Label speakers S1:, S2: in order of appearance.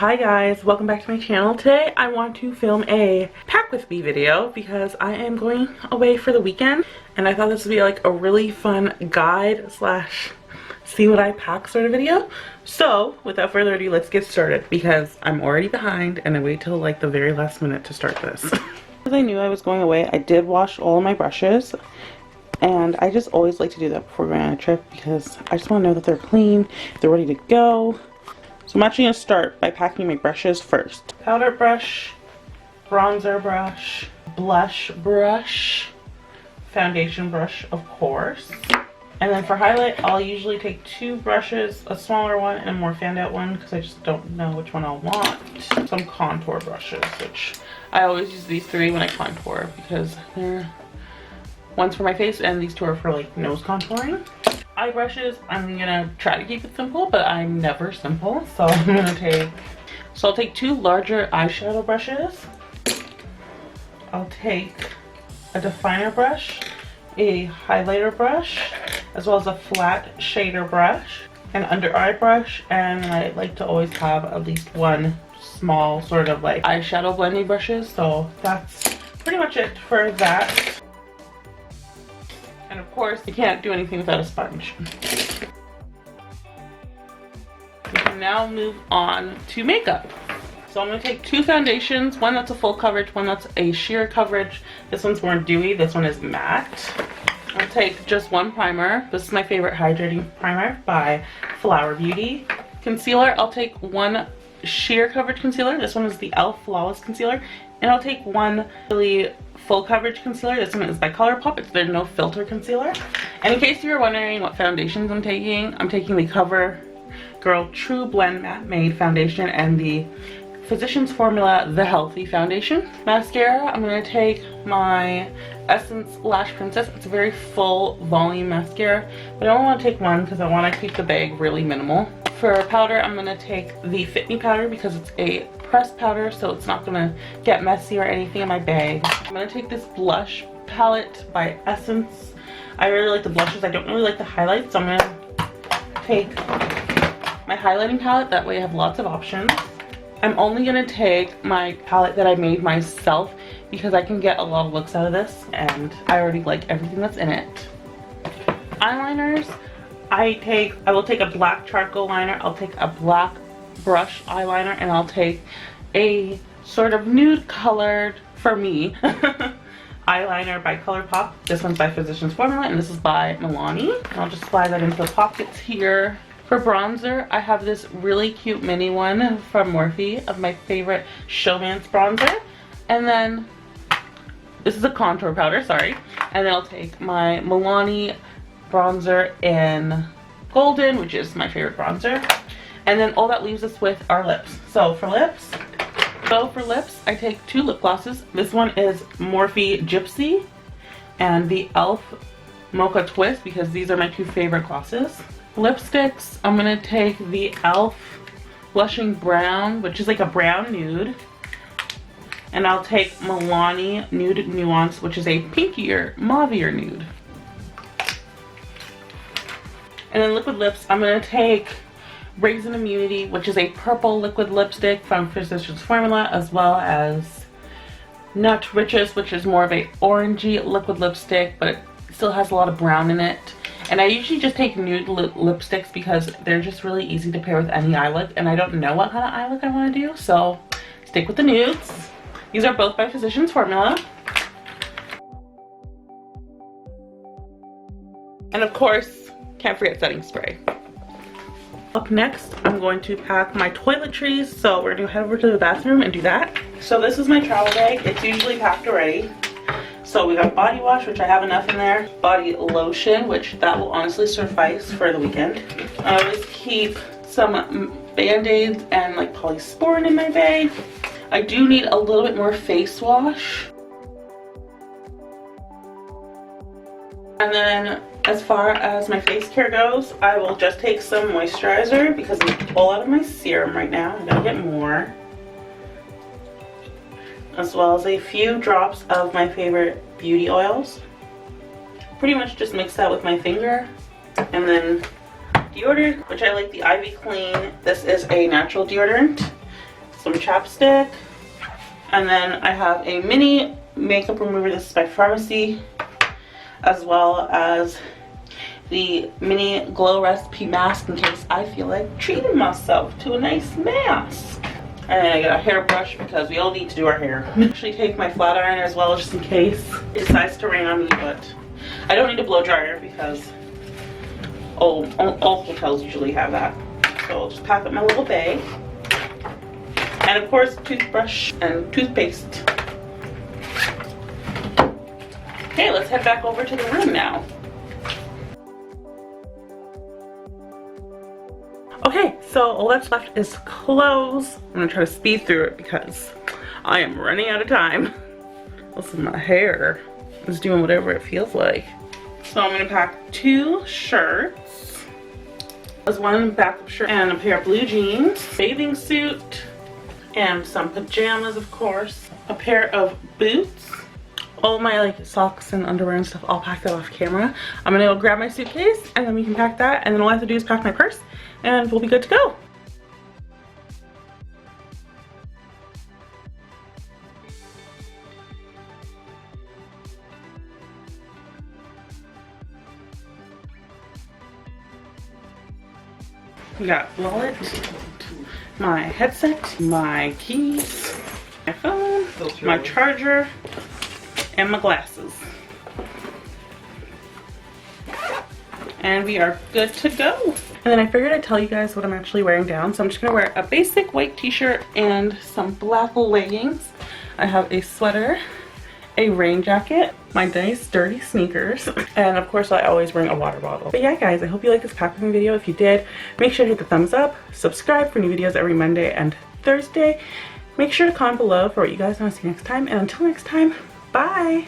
S1: Hi guys, welcome back to my channel. Today I want to film a pack with me video because I am going away for the weekend and I thought this would be like a really fun guide slash see what I pack sort of video. So without further ado, let's get started because I'm already behind and I wait till like the very last minute to start this. Because I knew I was going away, I did wash all of my brushes. And I just always like to do that before going on a trip because I just want to know that they're clean, they're ready to go. So I'm actually going to start by packing my brushes first. Powder brush, bronzer brush, blush brush, foundation brush of course. And then for highlight, I'll usually take two brushes, a smaller one and a more fanned out one because I just don't know which one I'll want. Some contour brushes, which I always use these three when I contour because they're one's for my face and these two are for like nose contouring. Eye brushes, I'm gonna try to keep it simple, but I'm never simple. So I'll take two larger eyeshadow brushes. I'll take a definer brush, a highlighter brush, as well as a flat shader brush, an under eye brush, and I like to always have at least one small sort of like eyeshadow blending brushes. So that's pretty much it for that. And of course, you can't do anything without a sponge. We can now move on to makeup. So I'm going to take two foundations, one that's a full coverage, one that's a sheer coverage. This one's more dewy, this one is matte. I'll take just one primer. This is my favorite hydrating primer by Flower Beauty. Concealer, I'll take one sheer coverage concealer. This one is the e.l.f. Flawless Concealer. And I'll take one really full coverage concealer. This one is by ColourPop. It's their no filter concealer. And in case you were wondering what foundations I'm taking the CoverGirl True Blend Matte Made Foundation and the Physicians Formula The Healthy Foundation. Mascara, I'm going to take my Essence Lash Princess. It's a very full volume mascara, but I only want to take one because I want to keep the bag really minimal. For powder, I'm going to take the Fit Me powder because it's a pressed powder, so it's not going to get messy or anything in my bag. I'm going to take this blush palette by Essence. I really like the blushes. I don't really like the highlights, so I'm going to take my highlighting palette. That way I have lots of options. I'm only going to take my palette that I made myself because I can get a lot of looks out of this and I already like everything that's in it. Eyeliners, I will take a black charcoal liner, I'll take a black brush eyeliner, and I'll take a sort of nude colored, for me, eyeliner by ColourPop. This one's by Physicians Formula and this is by Milani. And I'll just slide that into the pockets here. For bronzer, I have this really cute mini one from Morphe of my favorite Showman's bronzer. And then, this is a contour powder, sorry. And then I'll take my Milani bronzer in Golden, which is my favorite bronzer. And then all that leaves us with our lips. So for lips, I take two lip glosses. This one is Morphe Gypsy and the e.l.f. Mocha Twist because these are my two favorite glosses. Lipsticks, I'm going to take the e.l.f. Blushing Brown, which is like a brown nude. And I'll take Milani Nude Nuance, which is a pinkier, mauvier nude. And then liquid lips, I'm going to take Raisin Immunity, which is a purple liquid lipstick from Physicians Formula, as well as Nut Riches, which is more of a orangey liquid lipstick, but it still has a lot of brown in it. And I usually just take nude lipsticks because they're just really easy to pair with any eye look, and I don't know what kind of eye look I want to do, so stick with the nudes. These are both by Physicians Formula. And of course, can't forget setting spray. Up next, I'm going to pack my toiletries, so we're going to head over to the bathroom and do that. So this is my travel bag. It's usually packed already. So we got body wash, which I have enough in there. Body lotion, which that will honestly suffice for the weekend. I always keep some Band-Aids and like Polysporin in my bag. I do need a little bit more face wash. And then as far as my face care goes, I will just take some moisturizer because I'm all out of my serum right now. I gotta get more. As well as a few drops of my favorite beauty oils. Pretty much just mix that with my finger. And then deodorant, which I like the Ivy Clean. This is a natural deodorant. some chapstick, and then I have a mini makeup remover. This is by Pharmacy, as well as the mini glow recipe mask in case I feel like treating myself to a nice mask. And then I got a hairbrush because we all need to do our hair. Actually take my flat iron as well just in case it decides to rain on me, but I don't need a blow dryer because all hotels usually have that. So I'll just pack up my little bag. And of course, toothbrush and toothpaste. Okay, let's head back over to the room now. Okay, so all that's left is clothes. I'm gonna try to speed through it because I am running out of time. This is my hair. It's doing whatever it feels like. So I'm gonna pack 2 shirts. There's one backup shirt and a pair of blue jeans, bathing suit, and some pajamas, of course. A pair of boots. All my like socks and underwear and stuff, I'll pack that off camera. I'm gonna go grab my suitcase and then we can pack that, and then all I have to do is pack my purse and we'll be good to go. We got wallet, my headset, my keys, my phone, my charger, and my glasses. And we are good to go. And then I figured I'd tell you guys what I'm actually wearing down. So I'm just gonna wear a basic white t-shirt and some black leggings. I have a sweater, a rain jacket, my nice dirty sneakers, and of course I always bring a water bottle. But yeah guys, I hope you liked this packing video. If you did, make sure to hit the thumbs up, subscribe for new videos every Monday and Thursday. Make sure to comment below for what you guys want to see next time, and until next time, bye!